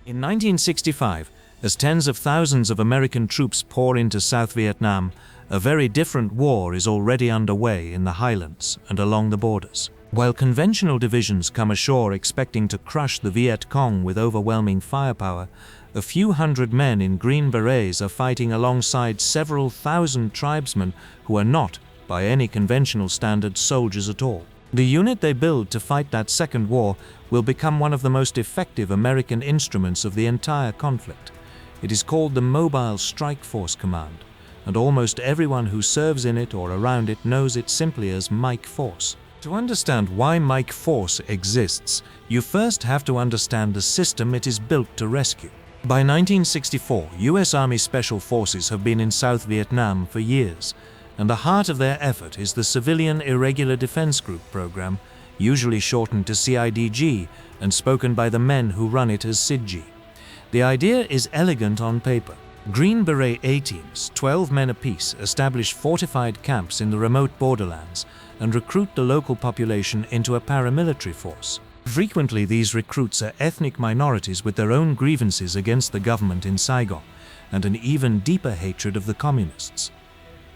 In 1965, as tens of thousands of American troops pour into South Vietnam, a very different war is already underway in the highlands and along the borders. While conventional divisions come ashore expecting to crush the Viet Cong with overwhelming firepower, a few hundred men in Green Berets are fighting alongside several thousand tribesmen who are not, by any conventional standards, soldiers at all. The unit they build to fight that second war will become one of the most effective American instruments of the entire conflict. It is called the Mobile Strike Force Command, and almost everyone who serves in it or around it knows it simply as Mike Force. To understand why Mike Force exists, you first have to understand the system it is built to rescue. By 1964, US Army Special Forces have been in South Vietnam for years, and the heart of their effort is the Civilian Irregular Defense Group program, usually shortened to CIDG and spoken by the men who run it as CIDG. The idea is elegant on paper. Green Beret A-teams, 12 men apiece, establish fortified camps in the remote borderlands and recruit the local population into a paramilitary force. Frequently, these recruits are ethnic minorities with their own grievances against the government in Saigon and an even deeper hatred of the communists.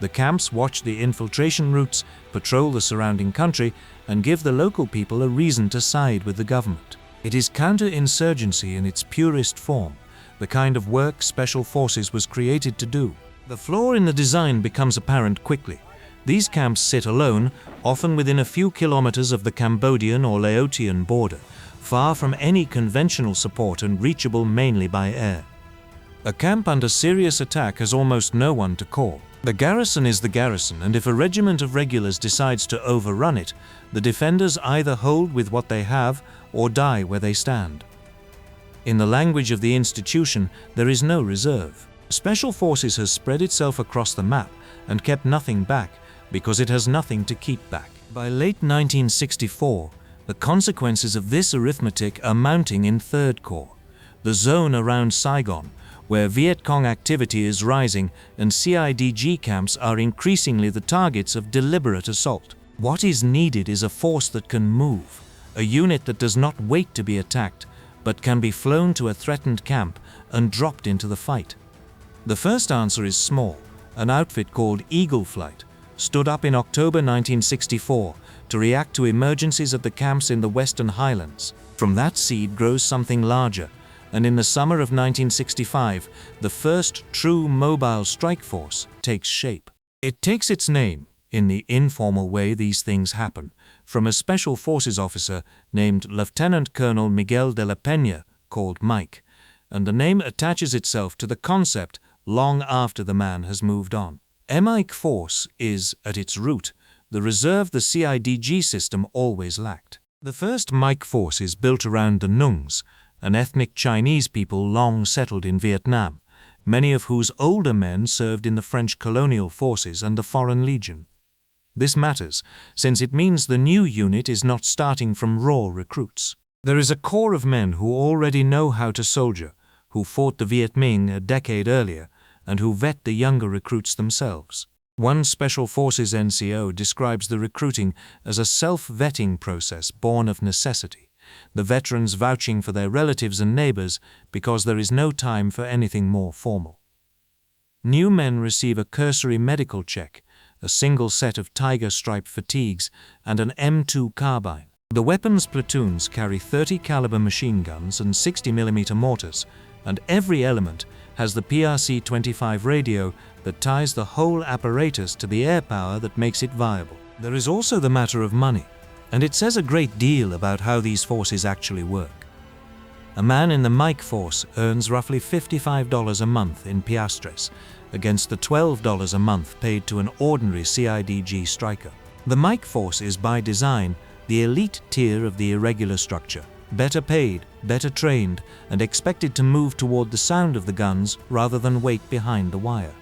The camps watch the infiltration routes, patrol the surrounding country, and give the local people a reason to side with the government. It is counterinsurgency in its purest form, the kind of work Special Forces was created to do. The flaw in the design becomes apparent quickly. These camps sit alone, often within a few kilometers of the Cambodian or Laotian border, far from any conventional support and reachable mainly by air. A camp under serious attack has almost no one to call. The garrison is the garrison, and if a regiment of regulars decides to overrun it, the defenders either hold with what they have or die where they stand. In the language of the institution, there is no reserve. Special Forces has spread itself across the map and kept nothing back because it has nothing to keep back. By late 1964, the consequences of this arithmetic are mounting in Third Corps, the zone around Saigon, where Viet Cong activity is rising and CIDG camps are increasingly the targets of deliberate assault. What is needed is a force that can move, a unit that does not wait to be attacked, but can be flown to a threatened camp and dropped into the fight. The first answer is small. An outfit called Eagle Flight stood up in October 1964 to react to emergencies at the camps in the Western Highlands. From that seed grows something larger, and in the summer of 1965, the first true mobile strike force takes shape. It takes its name, in the informal way these things happen, from a Special Forces officer named Lieutenant Colonel Miguel de la Peña, called Mike, and the name attaches itself to the concept long after the man has moved on. Mike Force is, at its root, the reserve the CIDG system always lacked. The first Mike Force is built around the Nungs, an ethnic Chinese people long settled in Vietnam, many of whose older men served in the French colonial forces and the Foreign Legion. This matters, since it means the new unit is not starting from raw recruits. There is a core of men who already know how to soldier, who fought the Viet Minh a decade earlier, and who vet the younger recruits themselves. One Special Forces NCO describes the recruiting as a self-vetting process born of necessity, the veterans vouching for their relatives and neighbors because there is no time for anything more formal. New men receive a cursory medical check, a single set of tiger-stripe fatigues, and an M2 carbine. The weapons platoons carry 30 caliber machine guns and 60mm mortars, and every element has the PRC-25 radio that ties the whole apparatus to the air power that makes it viable. There is also the matter of money, and it says a great deal about how these forces actually work. A man in the Mike Force earns roughly $55 a month in piastres, against the $12 a month paid to an ordinary CIDG striker. The Mike Force is by design the elite tier of the irregular structure, better paid, better trained, and expected to move toward the sound of the guns rather than wait behind the wire.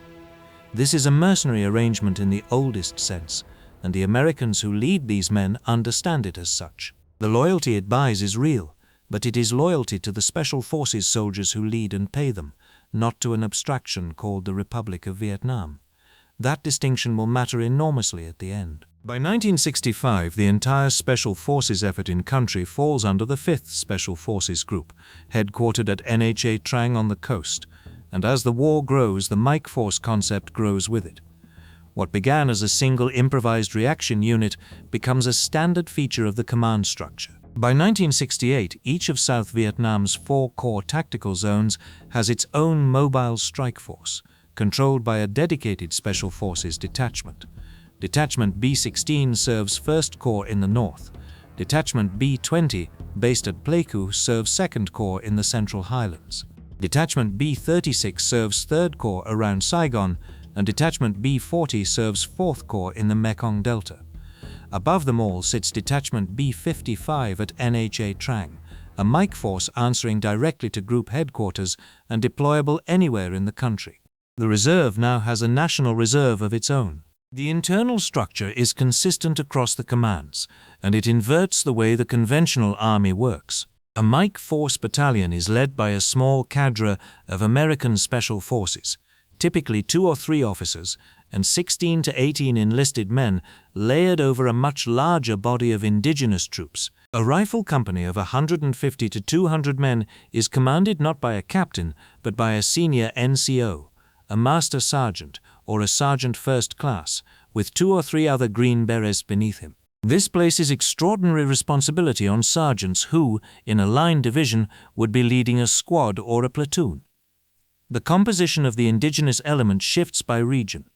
This is a mercenary arrangement in the oldest sense, and the Americans who lead these men understand it as such. The loyalty it buys is real, but it is loyalty to the Special Forces soldiers who lead and pay them, not to an abstraction called the Republic of Vietnam. That distinction will matter enormously at the end. By 1965, the entire Special Forces effort in country falls under the 5th Special Forces Group, headquartered at NHA Trang on the coast, and as the war grows, the Mike Force concept grows with it. What began as a single improvised reaction unit becomes a standard feature of the command structure. By 1968, each of South Vietnam's 4 core tactical zones has its own mobile strike force, controlled by a dedicated Special Forces detachment. Detachment B-16 serves 1st Corps in the north. Detachment B-20, based at Pleiku, serves 2nd Corps in the Central Highlands. Detachment B-36 serves 3rd Corps around Saigon, and Detachment B-40 serves 4th Corps in the Mekong Delta. Above them all sits Detachment B-55 at NHA Trang, a Mike force answering directly to group headquarters and deployable anywhere in the country. The reserve now has a national reserve of its own. The internal structure is consistent across the commands, and it inverts the way the conventional army works. A Mike Force battalion is led by a small cadre of American Special Forces, typically 2 or 3 officers, and 16 to 18 enlisted men layered over a much larger body of indigenous troops. A rifle company of 150 to 200 men is commanded not by a captain, but by a senior NCO, a master sergeant, or a sergeant first class, with 2 or 3 other Green Berets beneath him. This places extraordinary responsibility on sergeants who, in a line division, would be leading a squad or a platoon. The composition of the indigenous element shifts by region.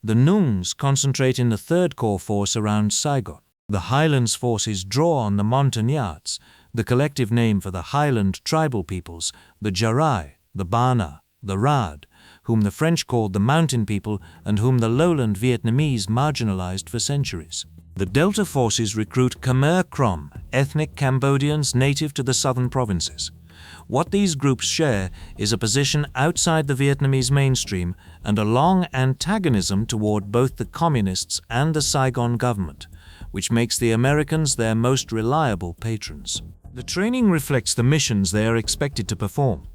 The Nungs concentrate in the 3rd Corps force around Saigon. The Highlands forces draw on the Montagnards, the collective name for the Highland tribal peoples, the Jarai, the Bana, the Rad, whom the French called the Mountain People and whom the lowland Vietnamese marginalized for centuries. The Delta forces recruit Khmer Krom, ethnic Cambodians native to the southern provinces. What these groups share is a position outside the Vietnamese mainstream and a long antagonism toward both the communists and the Saigon government, which makes the Americans their most reliable patrons. The training reflects the missions they are expected to perform.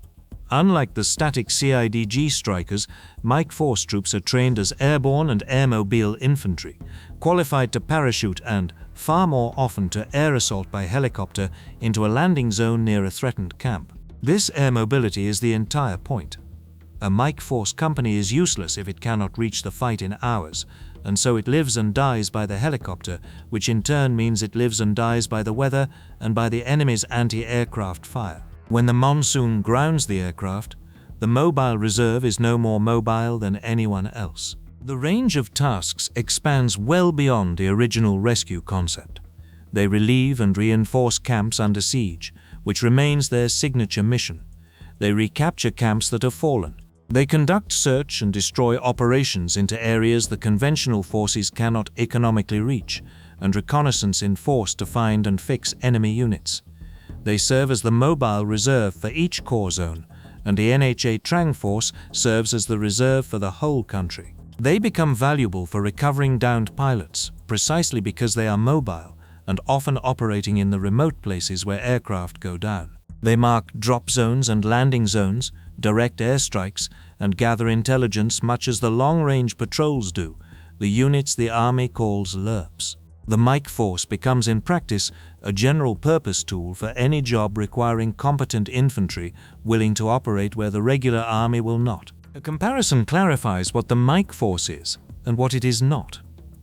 Unlike the static CIDG strikers, Mike Force troops are trained as airborne and airmobile infantry, qualified to parachute and, far more often, to air assault by helicopter into a landing zone near a threatened camp. This air mobility is the entire point. A Mike Force company is useless if it cannot reach the fight in hours, and so it lives and dies by the helicopter, which in turn means it lives and dies by the weather and by the enemy's anti-aircraft fire. When the monsoon grounds the aircraft, the mobile reserve is no more mobile than anyone else. The range of tasks expands well beyond the original rescue concept. They relieve and reinforce camps under siege, which remains their signature mission. They recapture camps that have fallen. They conduct search and destroy operations into areas the conventional forces cannot economically reach, and reconnaissance in force to find and fix enemy units. They serve as the mobile reserve for each corps zone, and the NHA Trang Force serves as the reserve for the whole country. They become valuable for recovering downed pilots, precisely because they are mobile and often operating in the remote places where aircraft go down. They mark drop zones and landing zones, direct airstrikes, and gather intelligence much as the long-range patrols do, the units the Army calls LRPs. The Mike Force becomes in practice a general-purpose tool for any job requiring competent infantry willing to operate where the regular Army will not. A comparison clarifies what the Mike Force is and what it is not.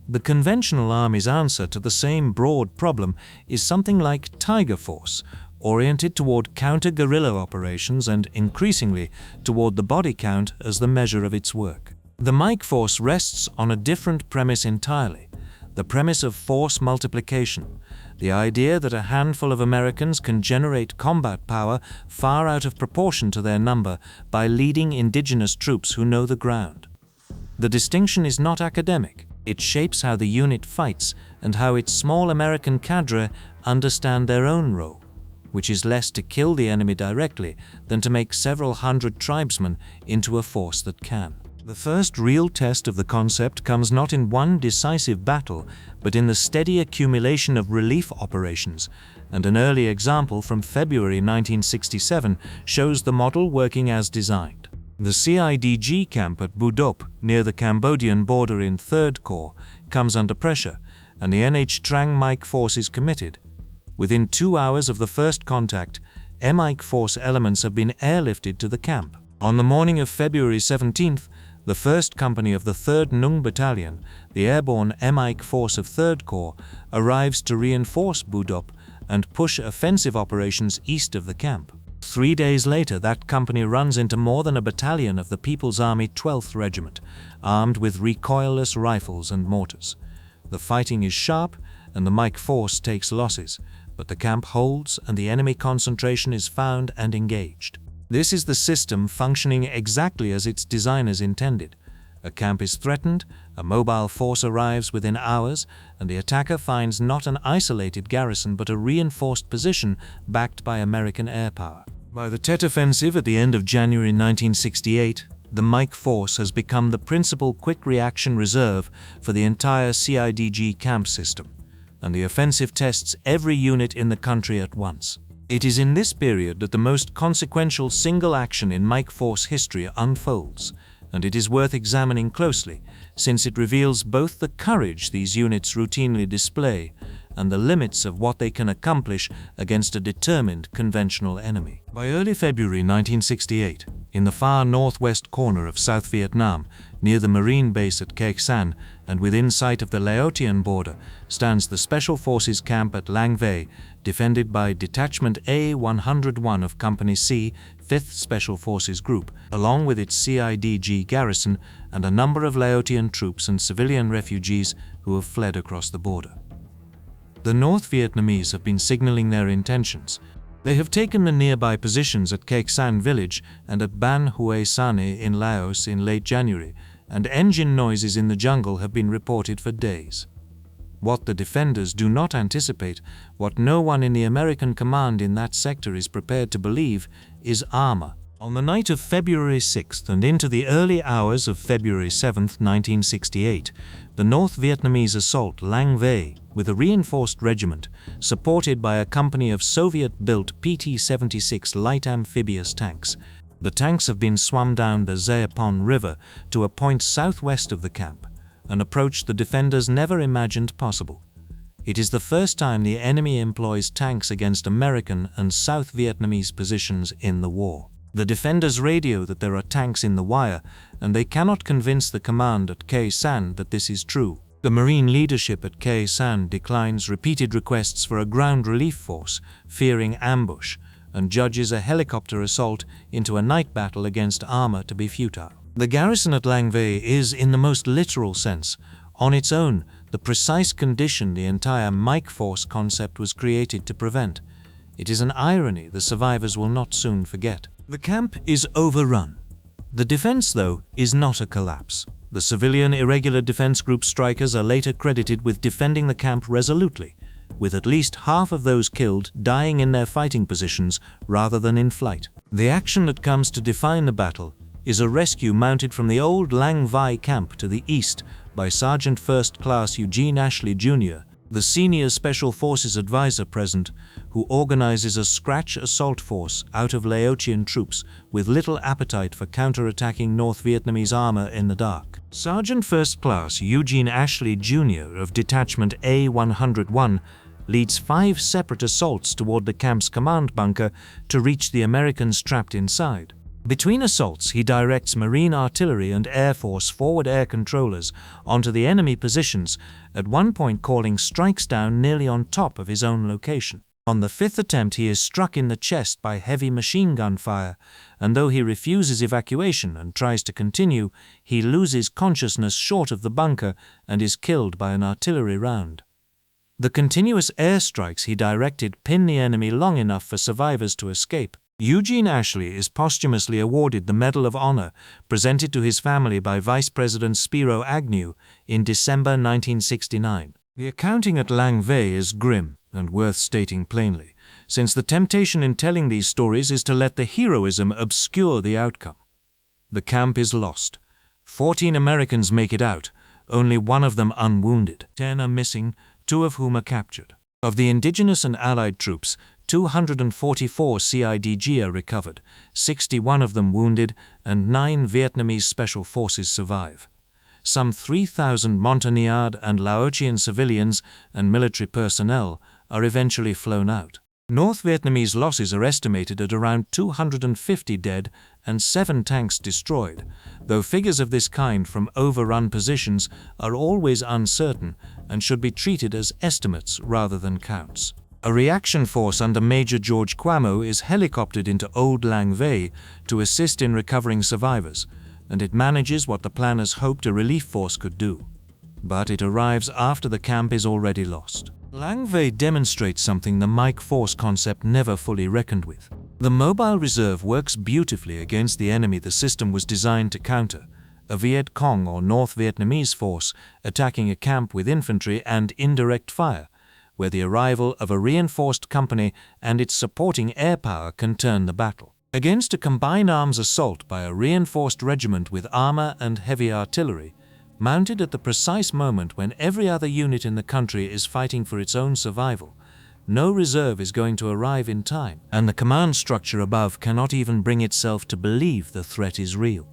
The conventional Army's answer to the same broad problem is something like Tiger Force, oriented toward counter-guerrilla operations and, increasingly, toward the body count as the measure of its work. The Mike Force rests on a different premise entirely. The premise of force multiplication, the idea that a handful of Americans can generate combat power far out of proportion to their number by leading indigenous troops who know the ground. The distinction is not academic. It shapes how the unit fights and how its small American cadre understand their own role, which is less to kill the enemy directly than to make several hundred tribesmen into a force that can. The first real test of the concept comes not in one decisive battle, but in the steady accumulation of relief operations, and an early example from February 1967 shows the model working as designed. The CIDG camp at Budop, near the Cambodian border in 3rd Corps, comes under pressure, and the NH Trang Mike force is committed. Within 2 hours of the first contact, MIC force elements have been airlifted to the camp. On the morning of February 17th, the 1st Company of the 3rd Nung Battalion, the airborne MIC force of 3rd Corps, arrives to reinforce Budop and push offensive operations east of the camp. 3 days later, that company runs into more than a battalion of the People's Army 12th Regiment, armed with recoilless rifles and mortars. The fighting is sharp, and the MIC force takes losses, but the camp holds and the enemy concentration is found and engaged. This is the system functioning exactly as its designers intended. A camp is threatened, a mobile force arrives within hours, and the attacker finds not an isolated garrison but a reinforced position backed by American air power. By the Tet Offensive at the end of January 1968, the MIC force has become the principal quick reaction reserve for the entire CIDG camp system, and the offensive tests every unit in the country at once. It is in this period that the most consequential single action in MIC force history unfolds, and it is worth examining closely, since it reveals both the courage these units routinely display and the limits of what they can accomplish against a determined conventional enemy. By early February 1968, in the far northwest corner of South Vietnam, near the Marine base at Khe Sanh and within sight of the Laotian border, stands the Special Forces camp at Lang Vei, defended by Detachment A-101 of Company C, 5th Special Forces Group, along with its CIDG garrison and a number of Laotian troops and civilian refugees who have fled across the border. The North Vietnamese have been signaling their intentions. They have taken the nearby positions at Khe Sanh village and at Ban Hue Sane in Laos in late January, and engine noises in the jungle have been reported for days. What the defenders do not anticipate, what no one in the American command in that sector is prepared to believe, is armor. On the night of February 6th and into the early hours of February 7th, 1968, the North Vietnamese assault Lang Vei with a reinforced regiment, supported by a company of Soviet-built PT-76 light amphibious tanks. The tanks have been swum down the Zaopon River to a point southwest of the camp, an approach the defenders never imagined possible. It is the first time the enemy employs tanks against American and South Vietnamese positions in the war. The defenders radio that there are tanks in the wire, and they cannot convince the command at Khe Sanh that this is true. The Marine leadership at Khe Sanh declines repeated requests for a ground relief force, fearing ambush, and judges a helicopter assault into a night battle against armor to be futile. The garrison at Lang Vei is, in the most literal sense, on its own, the precise condition the entire MIC force concept was created to prevent. It is an irony the survivors will not soon forget. The camp is overrun. The defense, though, is not a collapse. The civilian irregular defense group strikers are later credited with defending the camp resolutely, with at least half of those killed dying in their fighting positions rather than in flight. The action that comes to define the battle is a rescue mounted from the old Lang Vei camp to the east by Sergeant First Class Eugene Ashley Jr., the senior Special Forces advisor present, who organizes a scratch assault force out of Laotian troops with little appetite for counter-attacking North Vietnamese armor in the dark. Sergeant First Class Eugene Ashley Jr. of Detachment A-101 leads 5 separate assaults toward the camp's command bunker to reach the Americans trapped inside. Between assaults, he directs Marine artillery and Air Force forward air controllers onto the enemy positions, at one point calling strikes down nearly on top of his own location. On the 5th attempt, he is struck in the chest by heavy machine gun fire, and though he refuses evacuation and tries to continue, he loses consciousness short of the bunker and is killed by an artillery round. The continuous airstrikes he directed pin the enemy long enough for survivors to escape. Eugene Ashley is posthumously awarded the Medal of Honor, presented to his family by Vice President Spiro Agnew in December 1969. The accounting at Lang Vei is grim and worth stating plainly, since the temptation in telling these stories is to let the heroism obscure the outcome. The camp is lost. 14 Americans make it out, only 1 of them unwounded. 10 are missing, 2 of whom are captured. Of the indigenous and allied troops, 244 CIDG are recovered, 61 of them wounded, and 9 Vietnamese special forces survive. some 3,000 Montagnard and Laotian civilians and military personnel are eventually flown out. North Vietnamese losses are estimated at around 250 dead and 7 tanks destroyed, though figures of this kind from overrun positions are always uncertain and should be treated as estimates rather than counts. A reaction force under Major George Quamo is helicoptered into Old Lang Vei to assist in recovering survivors, and it manages what the planners hoped a relief force could do. But it arrives after the camp is already lost. Lang Vei demonstrates something the Mike Force concept never fully reckoned with. The mobile reserve works beautifully against the enemy the system was designed to counter, a Viet Cong or North Vietnamese force attacking a camp with infantry and indirect fire, where the arrival of a reinforced company and its supporting air power can turn the battle. Against a combined arms assault by a reinforced regiment with armor and heavy artillery, mounted at the precise moment when every other unit in the country is fighting for its own survival, no reserve is going to arrive in time, and the command structure above cannot even bring itself to believe the threat is real.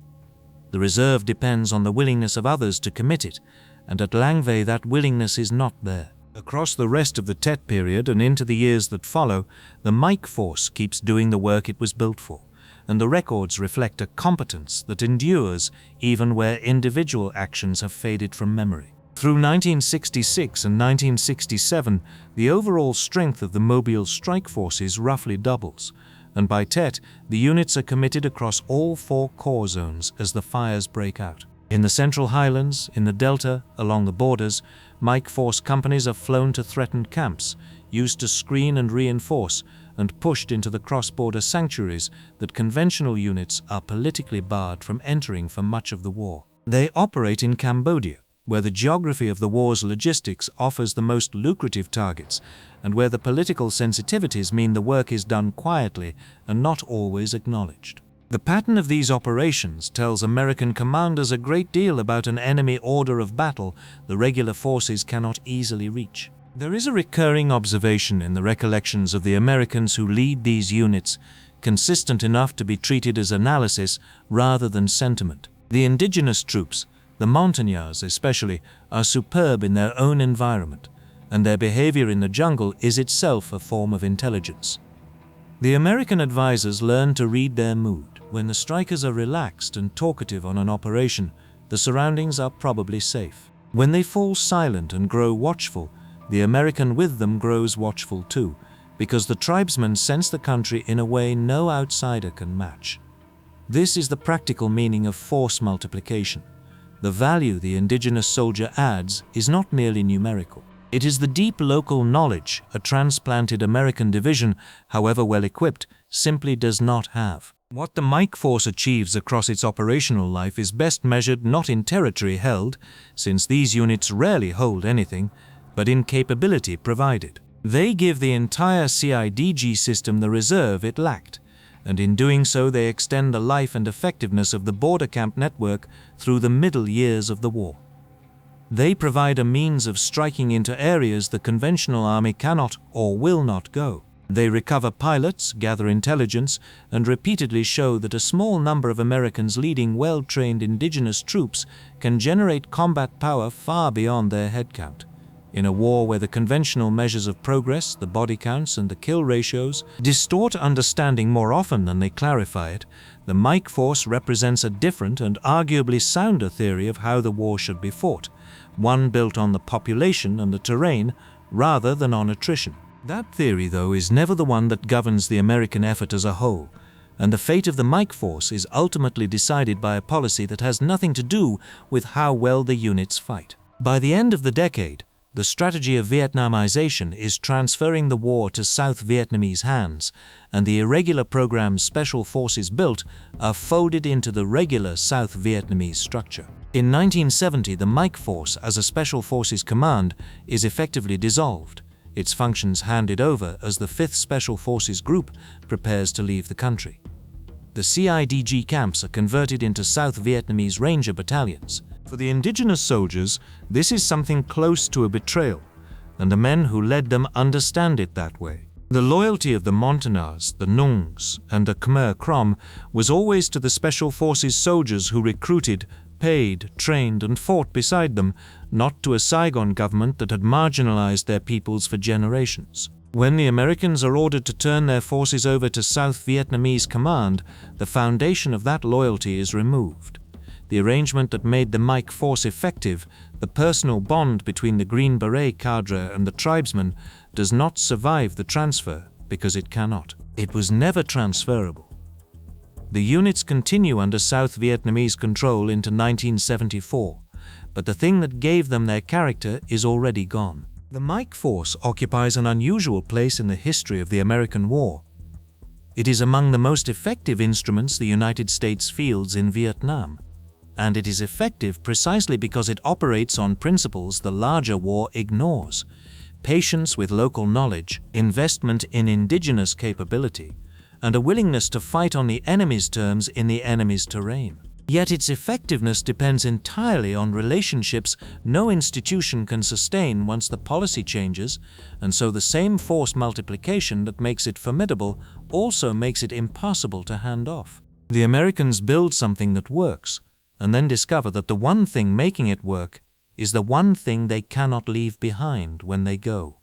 The reserve depends on the willingness of others to commit it, and at Lang Vei that willingness is not there. Across the rest of the Tet period and into the years that follow, the Mike Force keeps doing the work it was built for, and the records reflect a competence that endures even where individual actions have faded from memory. Through 1966 and 1967, the overall strength of the Mobile strike forces roughly doubles, and by Tet, the units are committed across all 4 core zones as the fires break out. In the Central Highlands, in the Delta, along the borders, Mike Force companies are flown to threatened camps, used to screen and reinforce, and pushed into the cross-border sanctuaries that conventional units are politically barred from entering for much of the war. They operate in Cambodia, where the geography of the war's logistics offers the most lucrative targets, and where the political sensitivities mean the work is done quietly and not always acknowledged. The pattern of these operations tells American commanders a great deal about an enemy order of battle the regular forces cannot easily reach. There is a recurring observation in the recollections of the Americans who lead these units, consistent enough to be treated as analysis rather than sentiment. The indigenous troops, the Montagnards especially, are superb in their own environment, and their behavior in the jungle is itself a form of intelligence. The American advisors learn to read their mood. When the strikers are relaxed and talkative on an operation, the surroundings are probably safe. When they fall silent and grow watchful, the American with them grows watchful too, because the tribesmen sense the country in a way no outsider can match. This is the practical meaning of force multiplication. The value the indigenous soldier adds is not merely numerical. It is the deep local knowledge a transplanted American division, however well equipped, simply does not have. What the Mike Force achieves across its operational life is best measured not in territory held, since these units rarely hold anything, but in capability provided. They give the entire CIDG system the reserve it lacked, and in doing so they extend the life and effectiveness of the border camp network through the middle years of the war. They provide a means of striking into areas the conventional army cannot or will not go. They recover pilots, gather intelligence, and repeatedly show that a small number of Americans leading well-trained indigenous troops can generate combat power far beyond their headcount. In a war where the conventional measures of progress, the body counts and the kill ratios, distort understanding more often than they clarify it, the Mike Force represents a different and arguably sounder theory of how the war should be fought, one built on the population and the terrain rather than on attrition. That theory, though, is never the one that governs the American effort as a whole, and the fate of the Mike Force is ultimately decided by a policy that has nothing to do with how well the units fight. By the end of the decade, the strategy of Vietnamization is transferring the war to South Vietnamese hands, and the irregular programs special forces built are folded into the regular South Vietnamese structure. In 1970, the Mike Force as a special forces command is effectively dissolved, its functions handed over as the 5th Special Forces Group prepares to leave the country. The CIDG camps are converted into South Vietnamese Ranger battalions. For the indigenous soldiers, this is something close to a betrayal, and the men who led them understand it that way. The loyalty of the Montagnards, the Nungs, and the Khmer Krom was always to the Special Forces soldiers who recruited, paid, trained, and fought beside them, not to a Saigon government that had marginalized their peoples for generations. When the Americans are ordered to turn their forces over to South Vietnamese command, the foundation of that loyalty is removed. The arrangement that made the Mike force effective, the personal bond between the Green Beret cadre and the tribesmen, does not survive the transfer because it cannot. It was never transferable. The units continue under South Vietnamese control into 1974, but the thing that gave them their character is already gone. The Mike force occupies an unusual place in the history of the American war. It is among the most effective instruments the United States fields in Vietnam, and it is effective precisely because it operates on principles the larger war ignores: patience with local knowledge, investment in indigenous capability, and a willingness to fight on the enemy's terms in the enemy's terrain. Yet its effectiveness depends entirely on relationships no institution can sustain once the policy changes, and so the same force multiplication that makes it formidable also makes it impossible to hand off. The Americans build something that works, and then discover that the one thing making it work is the one thing they cannot leave behind when they go.